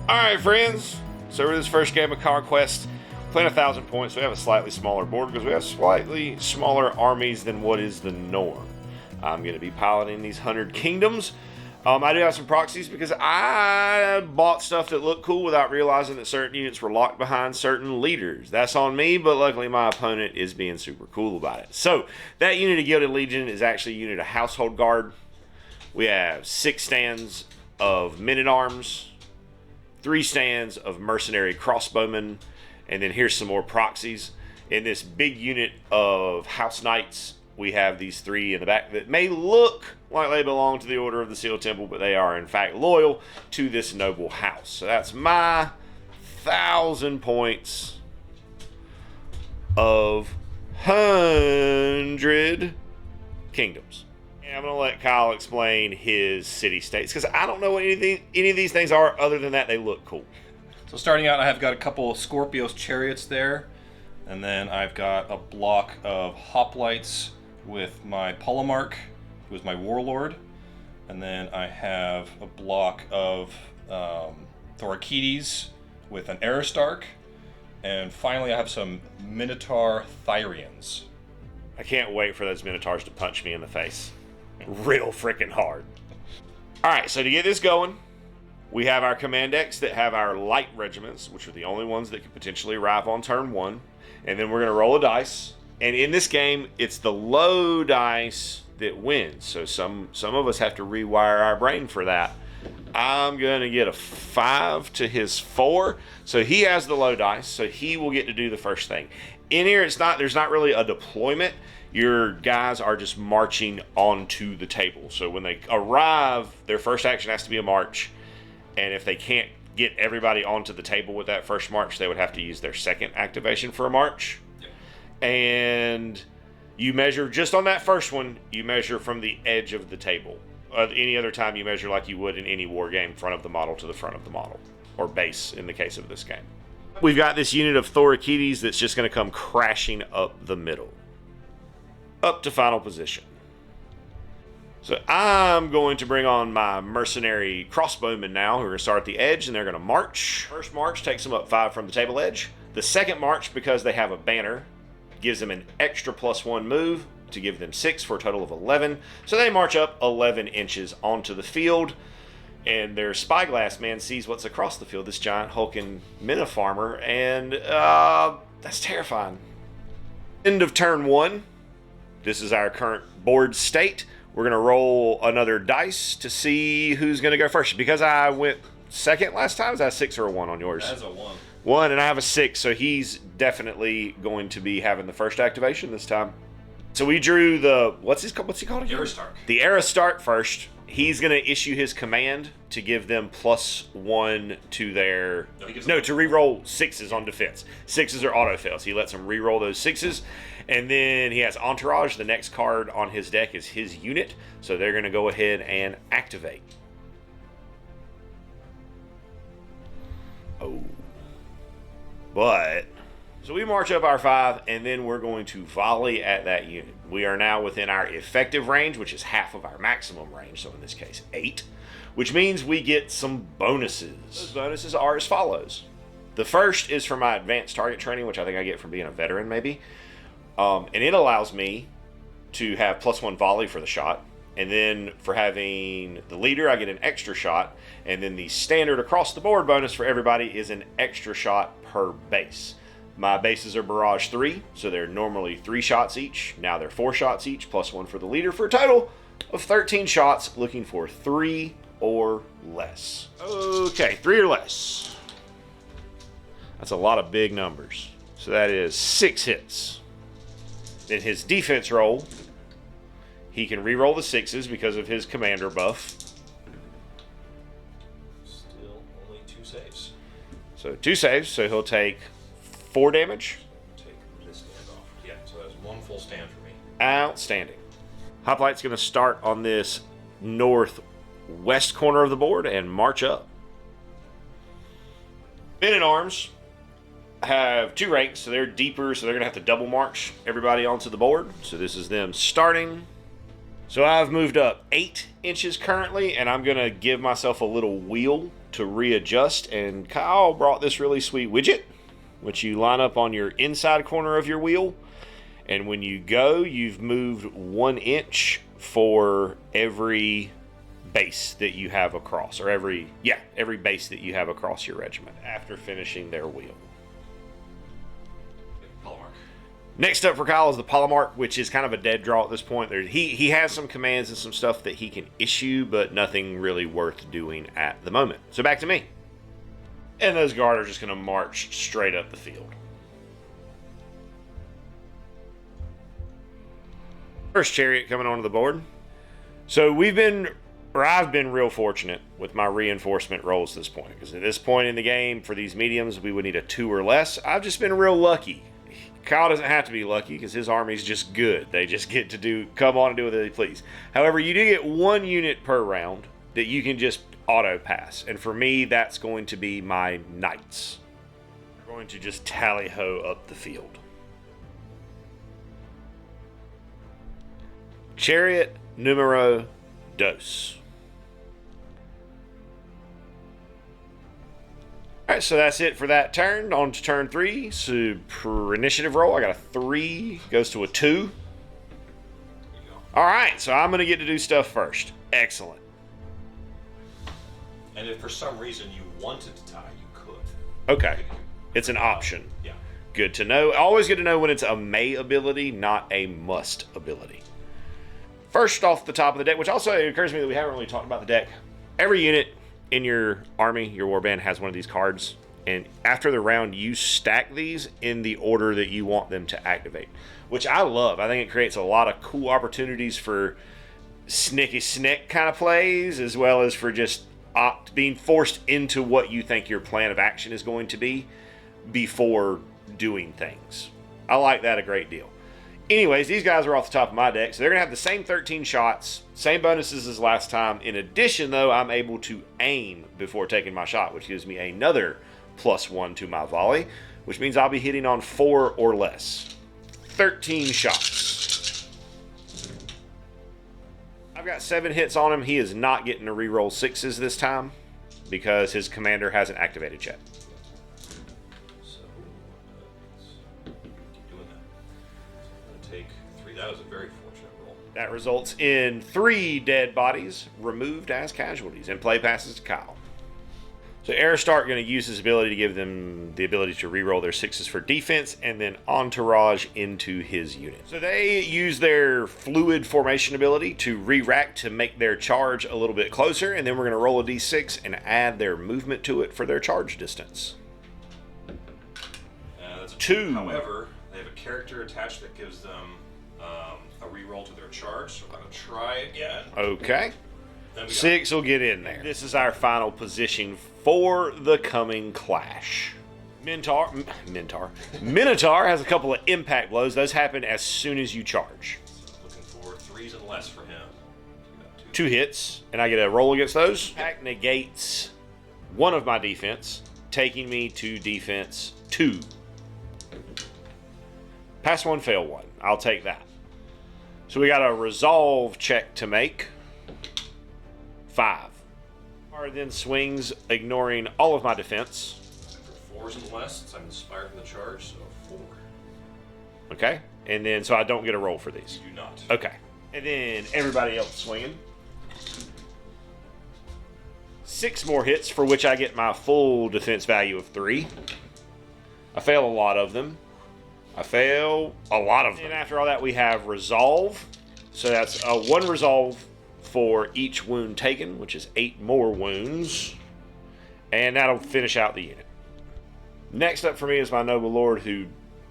Alright friends, so we're this first game of Conquest, playing 1,000 points. We have a slightly smaller board because we have slightly smaller armies than what is the norm. I'm going to be piloting these 100 kingdoms. I do have some proxies because I bought stuff that looked cool without realizing that certain units were locked behind certain leaders. That's on me, but luckily my opponent is being super cool about it. So, that unit of Gilded Legion is actually a unit of Household Guard. We have 6 stands of Men-at-Arms, 3 stands of Mercenary Crossbowmen, and then here's some more proxies. In this big unit of House Knights, we have these 3 in the back that may look like they belong to the Order of the Seal Temple, but they are in fact loyal to this noble house. So that's my 1,000 points of 100 kingdoms. And I'm going to let Kyle explain his city-states, because I don't know what any of these things are, other than that they look cool. So starting out, I have got a couple of Scorpios chariots there, and then I've got a block of hoplites with my Polemarch, who is my warlord, and then I have a block of Thorakides with an Aristarch, and finally I have some Minotaur Thyrians. I can't wait for those Minotaurs to punch me in the face. Real freaking hard. Alright, so to get this going, we have our command decks that have our light regiments, which are the only ones that could potentially arrive on turn 1. And then we're going to roll a dice. And in this game, it's the low dice that wins. So some of us have to rewire our brain for that. I'm going to get a 5 to his 4. So he has the low dice, so he will get to do the first thing. In here, there's not really a deployment. Your guys are just marching onto the table. So when they arrive, their first action has to be a march. And if they can't get everybody onto the table with that first march, they would have to use their second activation for a march. Yep. And you measure, just on that first one, you measure from the edge of the table. Any other time you measure like you would in any war game, front of the model to the front of the model. Or base in the case of this game. We've got this unit of Thorakides that's just going to come crashing up the middle. Up to final position. So I'm going to bring on my mercenary crossbowmen now, who are going to start at the edge, and they're going to march. First march takes them up 5 from the table edge. The second march, because they have a banner, gives them an extra +1 move to give them 6 for a total of 11. So they march up 11 inches onto the field, and their spyglass man sees what's across the field, this giant hulking Minofarmer, and that's terrifying. End of turn 1. This is our current board state. We're going to roll another dice to see who's going to go first. Because I went second last time, is that a 6 or a 1 on yours? That's a 1. 1, and I have a 6, so he's definitely going to be having the first activation this time. So we drew the, what's he called again? Aristarch. The Aristarch first. He's going to issue his command to give them +1 to their... No, to re-roll 6s on defense. 6s are auto-fails. He lets them re-roll those 6s. And then he has Entourage. The next card on his deck is his unit. So they're going to go ahead and activate. Oh. But... So we march up our 5, and then we're going to volley at that unit. We are now within our effective range, which is half of our maximum range, so in this case 8, which means we get some bonuses. Those bonuses are as follows. The first is for my advanced target training, which I think I get from being a veteran maybe, and it allows me to have +1 volley for the shot, and then for having the leader I get an extra shot, and then the standard across the board bonus for everybody is an extra shot per base. My bases are Barrage 3, so they're normally 3 shots each. Now they're 4 shots each, +1 for the leader, for a total of 13 shots, looking for 3 or less. Okay, 3 or less. That's a lot of big numbers. So that is 6 hits. Then his defense roll, he can re-roll the 6s because of his commander buff. Still only 2 saves. So 2 saves, so he'll take 4 damage. Take this stand off. Yeah, so that's 1 full stand for me. Outstanding. Hoplite's going to start on this northwest corner of the board and march up. Men-at-Arms have 2 ranks, so they're deeper, so they're going to have to double march everybody onto the board. So this is them starting. So I've moved up 8 inches currently, and I'm going to give myself a little wheel to to readjust, and Kyle brought this really sweet widget, which you line up on your inside corner of your wheel, and when you go, you've moved 1 inch for every base that you have across, or every base that you have across your regiment after finishing their wheel. Next up for Kyle is the Polymark, which is kind of a dead draw at this point. He has some commands and some stuff that he can issue, but nothing really worth doing at the moment. So back to me. And those guard are just going to march straight up the field. First chariot coming onto the board. So I've been real fortunate with my reinforcement rolls at this point, because at this point in the game, for these mediums, we would need a 2 or less. I've just been real lucky. Kyle doesn't have to be lucky because his army's just good. They just get to come on and do what they please. However, you do get 1 unit per round that you can just auto pass. And for me, that's going to be my knights. They're going to just tally-ho up the field. Chariot numero dos. Alright, so that's it for that turn. On to turn 3. So per initiative roll, I got a 3, goes to a 2. Alright, so I'm going to get to do stuff first. Excellent. And if for some reason you wanted to tie, you could. Okay. It's an option. Yeah. Good to know. Always good to know when it's a may ability, not a must ability. First off the top of the deck, which also occurs to me that we haven't really talked about the deck. Every unit in your army, your warband, has one of these cards, and after the round you stack these in the order that you want them to activate, which I love. I think it creates a lot of cool opportunities for snicky snick kind of plays, as well as for just being forced into what you think your plan of action is going to be before doing things. I like that a great deal. Anyways, these guys are off the top of my deck, so they're going to have the same 13 shots, same bonuses as last time. In addition, though, I'm able to aim before taking my shot, which gives me another +1 to my volley, which means I'll be hitting on 4 or less. 13 shots. I've got 7 hits on him. He is not getting to reroll 6s this time because his commander hasn't activated yet. That was a very fortunate roll. That results in 3 dead bodies removed as casualties, and play passes to Kyle. So Aristarch going to use his ability to give them the ability to reroll their 6s for defense, and then entourage into his unit. So they use their fluid formation ability to re-rack to make their charge a little bit closer, and then we're going to roll a d6 and add their movement to it for their charge distance. That's 2. However, they have a character attached that gives them a reroll to their charge, so I'm going to try again. Okay. 6 will get in there. This is our final position for the coming clash. Minotaur has a couple of impact blows. Those happen as soon as you charge. So looking for 3s and less for him. So 2 hits, and I get a roll against those. Impact negates 1 of my defense, taking me to defense 2. Pass 1, fail 1. I'll take that. So we got a resolve check to make. 5. Then swings, ignoring all of my defense. For 4s and less, since I'm inspired from the charge, so 4. Okay. And then, so I don't get a roll for these. You do not. Okay. And then everybody else swinging. 6 more hits, for which I get my full defense value of 3. I fail a lot of them. I fail a lot of them. And after all that, we have resolve. So that's 1 resolve for each wound taken, which is 8 more wounds. And that'll finish out the unit. Next up for me is my Noble Lord, who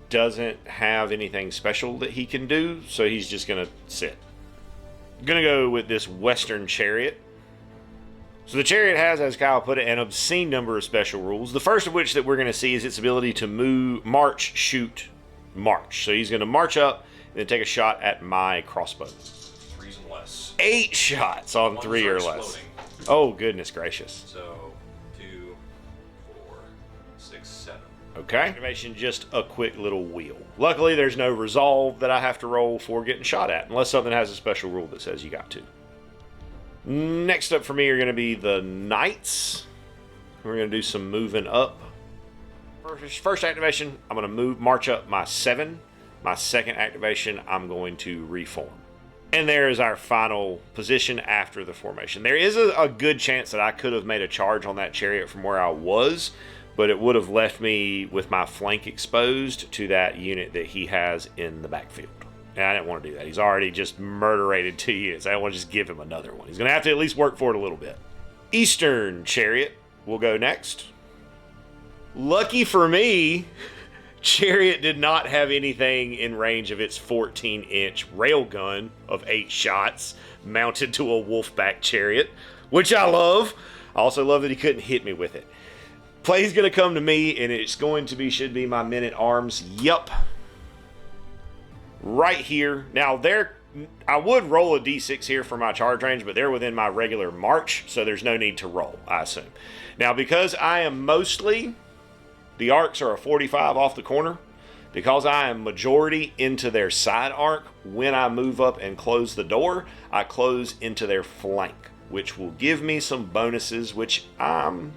doesn't have anything special that he can do, so he's just going to sit. I'm going to go with this Western Chariot. So the Chariot has, as Kyle put it, an obscene number of special rules. The first of which that we're going to see is its ability to move, march, shoot, march. So he's going to march up and then take a shot at my crossbow. 3s and less. 8 shots on 3 or less. Oh, goodness gracious. So 2, 4, 6, 7. Okay. Activation, just a quick little wheel. Luckily, there's no resolve that I have to roll for getting shot at, unless something has a special rule that says you got to. Next up for me are going to be the Knights. We're going to do some moving up. First activation, I'm going to march up my 7. My second activation, I'm going to reform. And there is our final position after the formation. There is a good chance that I could have made a charge on that chariot from where I was, but it would have left me with my flank exposed to that unit that he has in the backfield. And I didn't want to do that. He's already just murderated 2 units. I don't want to just give him another one. He's going to have to at least work for it a little bit. Eastern Chariot will go next. Lucky for me, Chariot did not have anything in range of its 14-inch railgun of 8 shots mounted to a Wolfpack Chariot, which I love. I also love that he couldn't hit me with it. Play's going to come to me, and it's going to be, should be my men-at-arms. Yup. Right here. Now, I would roll a d6 here for my charge range, but they're within my regular march, so there's no need to roll, I assume. Now, because I am mostly... The arcs are a 45 off the corner. Because I am majority into their side arc, when I move up and close the door, I close into their flank, which will give me some bonuses, which I'm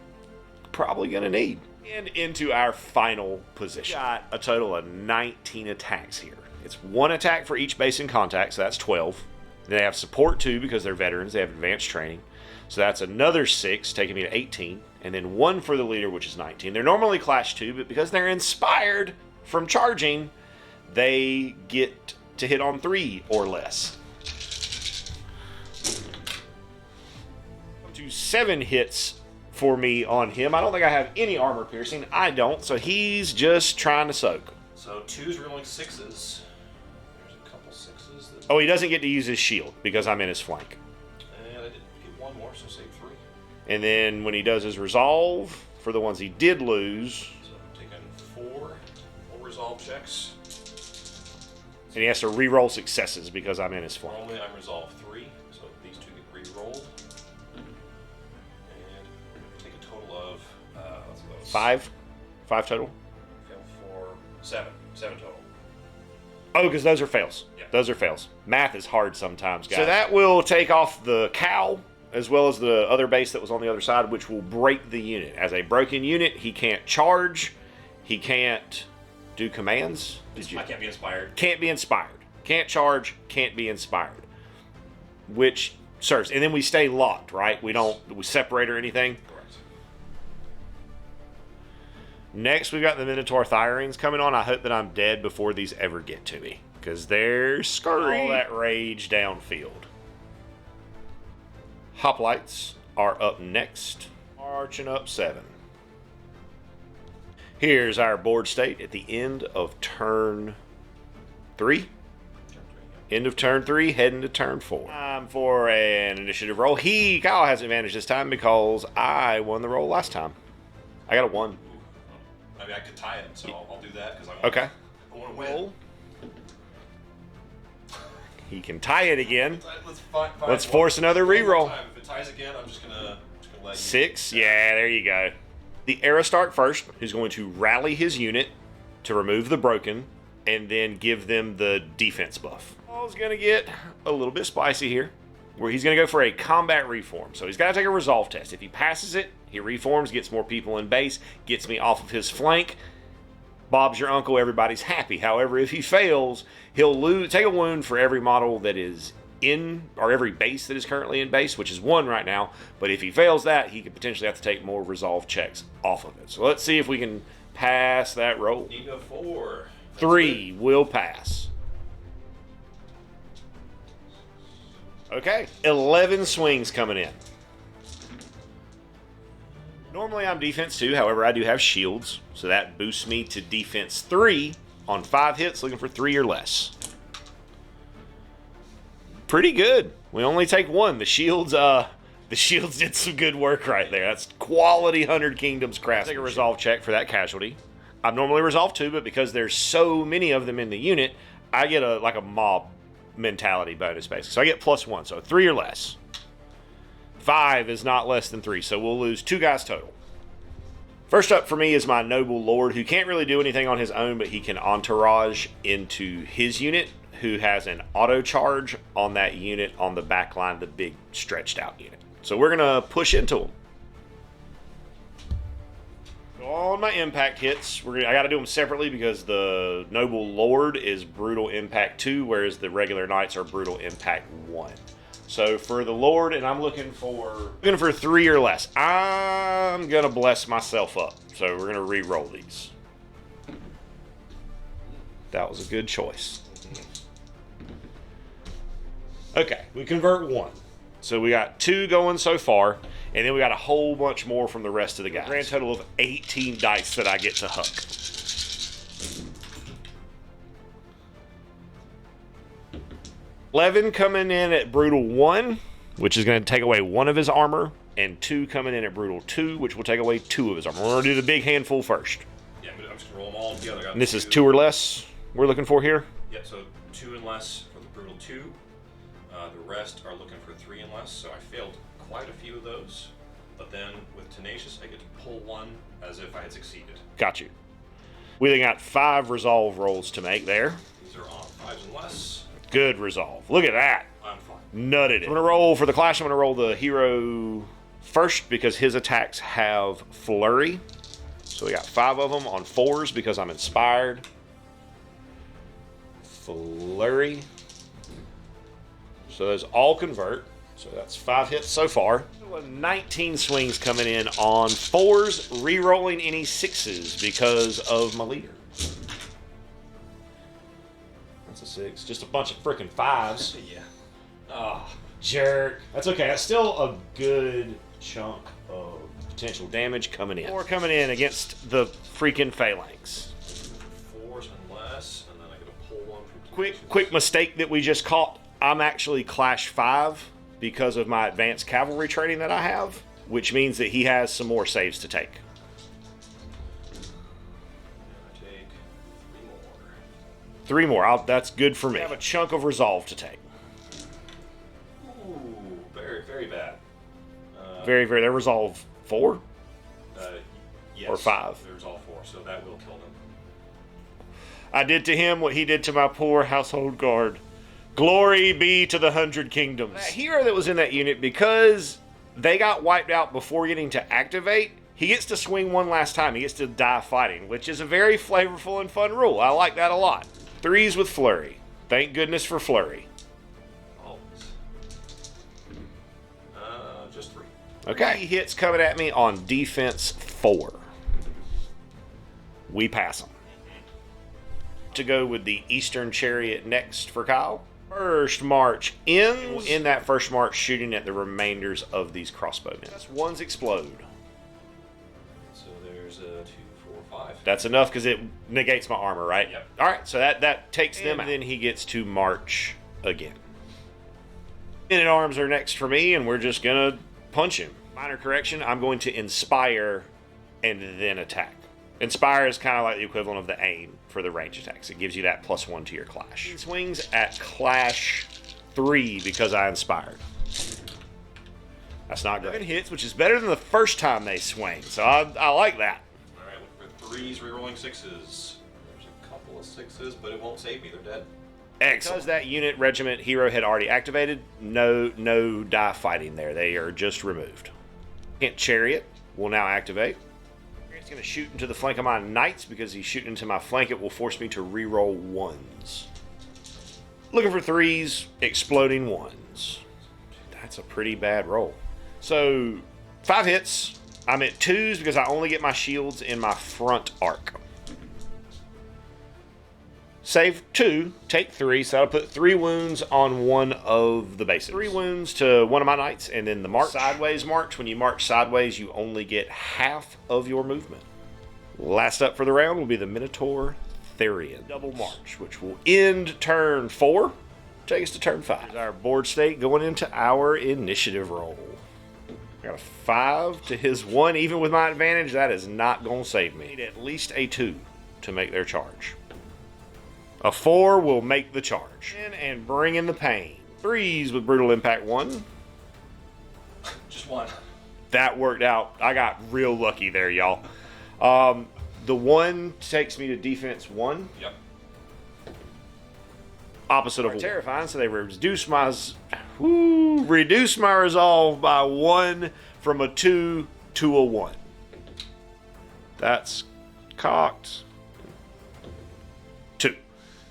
probably going to need. And into our final position. Got a total of 19 attacks here. It's 1 attack for each base in contact, so that's 12. They have support 2 because they're veterans. They have advanced training. So that's another 6, taking me to 18. And then 1 for the leader, which is 19. They're normally clash 2, but because they're inspired from charging, they get to hit on 3 or less. Up to 7 hits for me on him. I don't think I have any armor piercing. I don't, so he's just trying to soak. So 2s rolling 6s. There's a couple 6s. Oh, he doesn't get to use his shield because I'm in his flank. And I did get 1 more, so save 3. And then when he does his resolve, for the ones he did lose... So I'm taking 4 resolve checks. And he has to re-roll successes because I'm in his flank. Normally I'm resolve 3, so these 2 get re-rolled. And take a total of... what's those? 5? 5 total? Fail for 7. 7 total. Oh, because those are fails. Yeah. Those are fails. Math is hard sometimes, guys. So that will take off the cow, as well as the other base that was on the other side, which will break the unit. As a broken unit, he can't charge. He can't do commands. I can't be inspired. Can't be inspired. Can't charge. Can't be inspired. Which serves. And then we stay locked, right? We separate or anything. Correct. Next, we've got the Minotaur Thyrings coming on. I hope that I'm dead before these ever get to me, because they're scurry. All that rage downfield. Hoplites are up next, marching up 7. Here's our board state at the end of turn 3. End of turn 3, heading to turn 4. Time for an initiative roll. Kyle has advantage this time because I won the roll last time. I got a 1. I mean, I could tie it, so I'll do that because Okay. I want to win. He can tie it again. Let's Let's force another reroll. If it ties again, I'm just gonna let you. 6? Yeah, there you go. The Aristarch first, who's going to rally his unit to remove the broken and then give them the defense buff. Paul's going to get a little bit spicy here, where he's going to go for a combat reform. So he's got to take a resolve test. If he passes it, he reforms, gets more people in base, gets me off of his flank. Bob's your uncle, everybody's happy. However, if he fails, he'll take a wound for every model that is in, or every base that is currently in base, which is 1 right now. But if he fails that, he could potentially have to take more resolve checks off of it. So let's see if we can pass that roll. Need a 4. 3 will pass. Okay, 11 swings coming in. Normally I'm defense 2, however I do have shields, so that boosts me to defense 3 on 5 hits, looking for 3 or less. Pretty good. We only take 1. The shields did some good work right there. That's quality 100 Kingdoms craftsmanship. Take a resolve check for that casualty. I'm normally resolve 2, but because there's so many of them in the unit, I get a mob mentality bonus basically. So I get +1, so 3 or less. 5 is not less than 3, so we'll lose 2 guys total. First up for me is my Noble Lord, who can't really do anything on his own, but he can entourage into his unit, who has an auto charge on that unit on the back line, the big stretched out unit. So we're going to push into him. On my impact hits, I got to do them separately because the Noble Lord is Brutal Impact 2, whereas the regular Knights are Brutal Impact 1. So for the Lord, and I'm looking for 3 or less. I'm going to bless myself up. So we're going to re-roll these. That was a good choice. Okay, we convert 1. So we got 2 going so far, and then we got a whole bunch more from the rest of the guys. Grand total of 18 dice that I get to huck. $11 coming in at Brutal 1, which is going to take away 1 of his armor, and 2 coming in at Brutal 2, which will take away 2 of his armor. We're going to do the big handful first. Yeah, I'm just going to roll them all together. And this is 2 or less we're looking for here? Yeah, so 2 and less for the Brutal 2. The rest are looking for 3 and less, so I failed quite a few of those. But then with Tenacious, I get to pull 1 as if I had succeeded. Got you. We then got 5 resolve rolls to make there. These are on 5s and less. Good resolve. Look at that. I'm fine. Nutted it. I'm going to roll for the clash. I'm going to roll the hero first because his attacks have flurry. So we got 5 of them on 4s because I'm inspired. Flurry. So those all convert. So that's 5 hits so far. 19 swings coming in on 4s, re-rolling any 6s because of my leader. That's a 6. Just a bunch of freaking 5s. Yeah. Oh, jerk. That's okay. That's still a good chunk of potential damage coming in. 4 coming in against the freaking phalanx. 4s and less, and then I get to pull 1 from Quick mistake that we just caught. I'm actually Clash 5 because of my advanced cavalry training that I have, which means that he has some more saves to take. I take 3 more. That's good for me. I have a chunk of resolve to take. 3 more. Ooh, very, very bad. Very. They're resolve 4? Yes. Or 5? There's all 4, so that will kill them. I did to him what he did to my poor household guard. Glory be to the 100 Kingdoms. That hero that was in that unit, because they got wiped out before getting to activate, he gets to swing 1 last time. He gets to die fighting, which is a very flavorful and fun rule. I like that a lot. 3s with flurry. Thank goodness for flurry. Always. Just 3. Okay. 3 hits coming at me on defense 4. We pass them. To go with the Eastern Chariot next for Kyle. First march ends. In that first march, shooting at the remainders of these crossbowmen. That's 1s explode. So there's 2, 4, 5. That's enough because it negates my armor, right? Yep. All right, so that takes them out. And then he gets to march again. Men-at-arms are next for me, and we're just going to punch him. Minor correction, I'm going to inspire and then attack. Inspire is kind of like the equivalent of the aim for the range attacks. It gives you that +1 to your clash. He swings at clash 3 because I inspired. That's not great. 7 hits, which is better than the first time they swing, so I like that. All right, for 3s, rerolling 6s. There's a couple of 6s, but it won't save me. They're dead. Excellent. Because that unit regiment hero had already activated, no die fighting there. They are just removed. Second Chariot will now activate. It's going to shoot into the flank of my knights because he's shooting into my flank. It will force me to reroll 1s. Looking for 3s, exploding 1s. That's a pretty bad roll. So 5 hits. I'm at 2s because I only get my shields in my front arc. Save 2, take 3, so I'll put 3 wounds on 1 of the basics. 3 wounds to 1 of my knights, and then the march. Sideways march. When you march sideways, you only get half of your movement. Last up for the round will be the Minotaur Therian. Double march, which will end turn 4. Take us to turn 5. Here's our board state going into our initiative roll. Got a 5 to his 1. Even with my advantage, that is not going to save me. Need at least a 2 to make their charge. A 4 will make the charge. And bring in the pain. 3s with Brutal Impact 1. Just 1. That worked out. I got real lucky there, y'all. The 1 takes me to defense 1. Yep. Opposite of terrifying, so they reduce my resolve by 1 from a 2 to a 1. That's cocked. 2.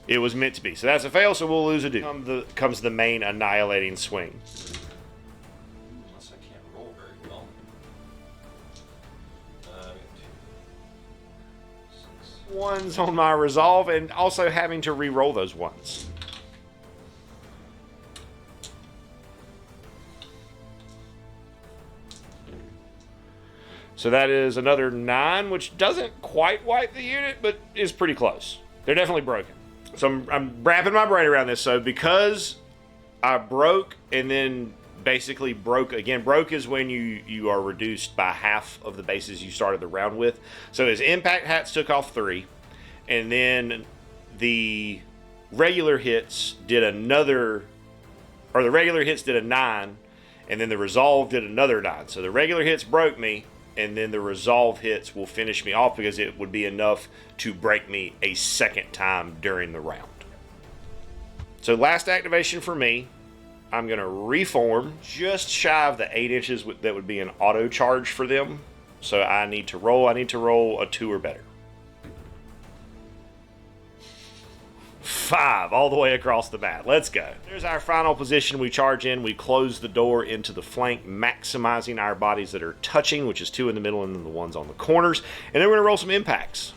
It was meant to be. So that's a fail, so we'll lose a dude. Comes the main annihilating swing. Unless I can't roll very well. 2, 6. Ones on my resolve, and also having to re-roll those ones. So that is another 9, which doesn't quite wipe the unit, but is pretty close. They're definitely broken. So I'm wrapping my brain around this. So because I broke and then basically broke again. Broke is when you are reduced by half of the bases you started the round with. So his impact hats took off 3, and then the regular hits did another, or the regular hits did a 9, and then the resolve did another 9. So the regular hits broke me, and then the resolve hits will finish me off because it would be enough to break me a second time during the round. So last activation for me, I'm going to reform just shy of the 8 inches that would be an auto charge for them. So I need to roll a 2 or better. 5 all the way across the bat. Let's go. There's our final position. We charge in. We close the door into the flank, maximizing our bodies that are touching, which is 2 in the middle and then the ones on the corners. And then we're going to roll some impacts.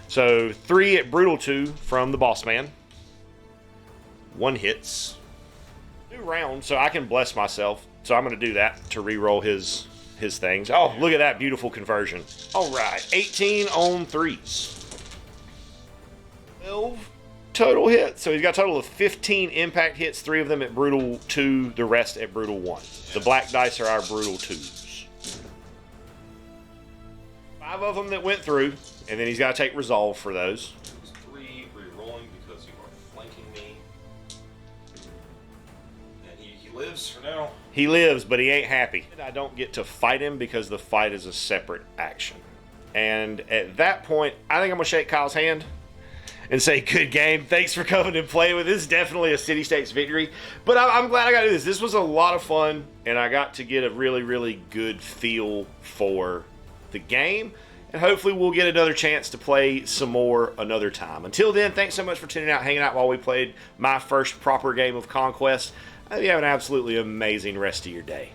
So 3 at Brutal 2 from the boss man. 1 hits. New round, so I can bless myself. So I'm going to do that to re-roll his things. Oh, look at that beautiful conversion. All right, 18 on 3s. 12 total hits. So he's got a total of 15 impact hits, 3 of them at Brutal 2, the rest at Brutal 1. The black dice are our Brutal 2s. 5 of them that went through, and then he's got to take Resolve for those. 3 re-rolling because you are flanking me. And he lives for now. He lives, but he ain't happy. I don't get to fight him because the fight is a separate action. And at that point, I think I'm going to shake Kyle's hand and say, good game. Thanks for coming and playing with us. This is definitely a City States victory. But I'm glad I got to do this. This was a lot of fun, and I got to get a really, really good feel for the game. And hopefully we'll get another chance to play some more another time. Until then, thanks so much for tuning out, hanging out while we played my first proper game of Conquest. I hope you have an absolutely amazing rest of your day.